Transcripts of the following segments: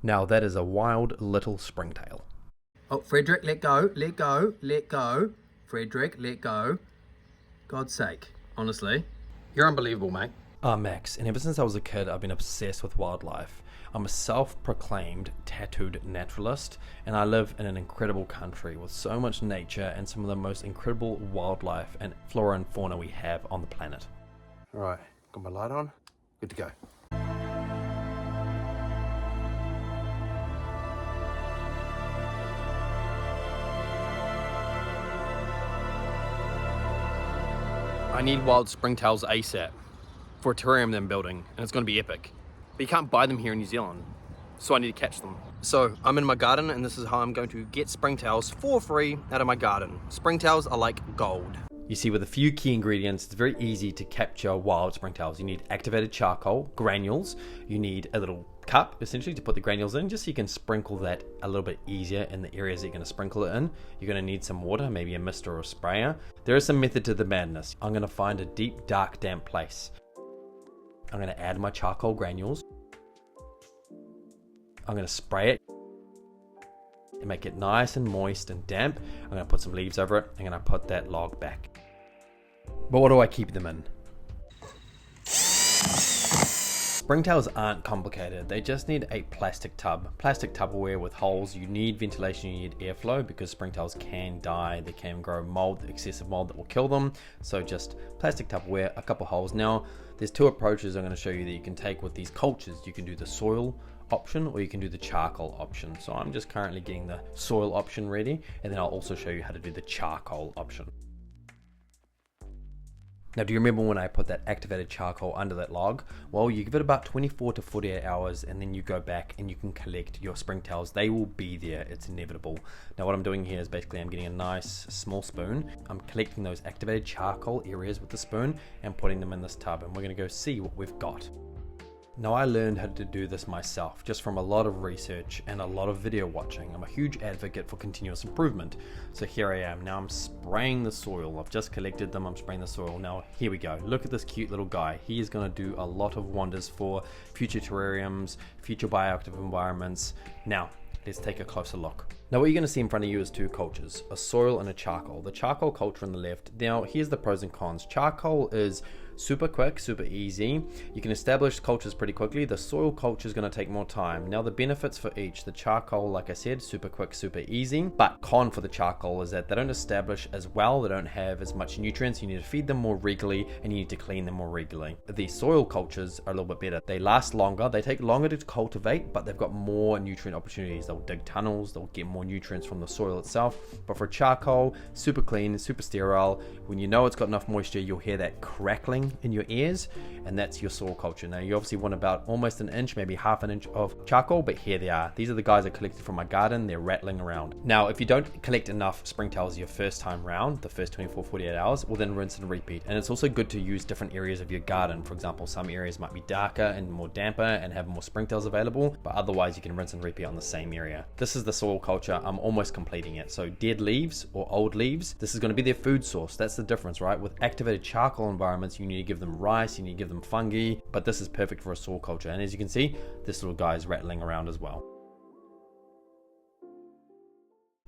Now that is a wild little springtail. Oh, Frederick, let go, let go, let go. Frederick, let go. God's sake, honestly. You're unbelievable, mate. Max, and ever since I was a kid, I've been obsessed with wildlife. I'm a self-proclaimed tattooed naturalist, and I live in an incredible country with so much nature and some of the most incredible wildlife and flora and fauna we have on the planet. All right, got my light on, good to go. I need wild springtails ASAP for a terrarium that I'm building, and it's going to be epic. But you can't buy them here in New Zealand, so I need to catch them. So I'm in my garden, and this is how I'm going to get springtails for free out of my garden. Springtails are like gold. You see, with a few key ingredients, it's very easy to capture wild springtails. You need activated charcoal, granules, you need a little cup, essentially, to put the granules in, just so you can sprinkle that a little bit easier in the areas that you're going to sprinkle it in. You're going to need some water, maybe a mister or a sprayer. There is some method to the madness. I'm going to find a deep, dark, damp place. I'm going to add my charcoal granules. I'm going to spray it and make it nice and moist and damp. I'm going to put some leaves over it. I'm going to put that log back. But what do I keep them in? Springtails aren't complicated. They just need a plastic tub. Plastic Tupperware with holes. You need ventilation, you need airflow, because springtails can die. They can grow mold, excessive mold that will kill them. So just plastic Tupperware, a couple holes. Now, there's two approaches I'm going to show you that you can take with these cultures. You can do the soil option, or you can do the charcoal option. So I'm just currently getting the soil option ready, and then I'll also show you how to do the charcoal option. Now, do you remember when I put that activated charcoal under that log? Well, you give it about 24 to 48 hours, and then you go back and you can collect your springtails. They will be there, it's inevitable. Now, what I'm doing here is basically I'm getting a nice small spoon. I'm collecting those activated charcoal areas with the spoon and putting them in this tub, and we're gonna go see what we've got. Now, I learned how to do this myself just from a lot of research and a lot of video watching. I'm a huge advocate for continuous improvement. So here I am. Now I'm spraying the soil. I've just collected them. I'm spraying the soil. Now here we go. Look at this cute little guy. He is going to do a lot of wonders for future terrariums, future bioactive environments. Now, let's take a closer look. Now what you're going to see in front of you is two cultures, a soil and a charcoal. The charcoal culture on the left. Now here's the pros and cons. Charcoal is super quick, super easy. You can establish cultures pretty quickly. The soil culture is going to take more time. Now the benefits for each, the charcoal, like I said, super quick, super easy. But con for the charcoal is that they don't establish as well. They don't have as much nutrients. You need to feed them more regularly, and you need to clean them more regularly. The soil cultures are a little bit better. They last longer. They take longer to cultivate, but they've got more nutrient opportunities. They'll dig tunnels. They'll get more nutrients from the soil itself. But for charcoal, super clean, super sterile. When you know it's got enough moisture, you'll hear that crackling in your ears, and that's your soil culture. Now you obviously want about almost an inch, maybe half an inch of charcoal, but here they are. These are the guys I collected from my garden. They're rattling around. Now if you don't collect enough springtails your first time round, the first 24-48 hours, well then rinse and repeat. And it's also good to use different areas of your garden. For example, some areas might be darker and more damper and have more springtails available, but otherwise you can rinse and repeat on the same area. This is the soil culture. I'm almost completing it. So dead leaves or old leaves, this is going to be their food source. That's the difference, right? With activated charcoal environments, you need to give them rice, you need to give them fungi, but this is perfect for a soil culture. And as you can see, this little guy is rattling around as well.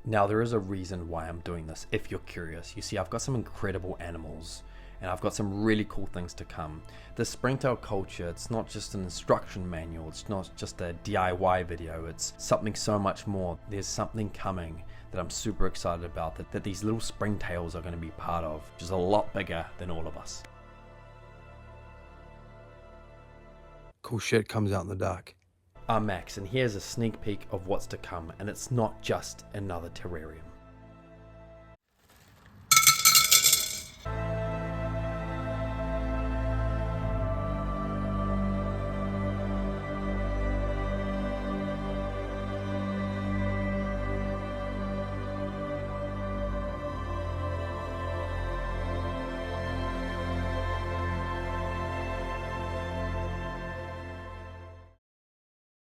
Now there is a reason why I'm doing this, if you're curious. You see, I've got some incredible animals, and I've got some really cool things to come. The springtail culture, it's not just an instruction manual, it's not just a DIY video, it's something so much more. There's something coming that I'm super excited about, that these little springtails are going to be part of, which is a lot bigger than all of us. Cool shit comes out in the dark. I'm Max, and here's a sneak peek of what's to come, and it's not just another terrarium.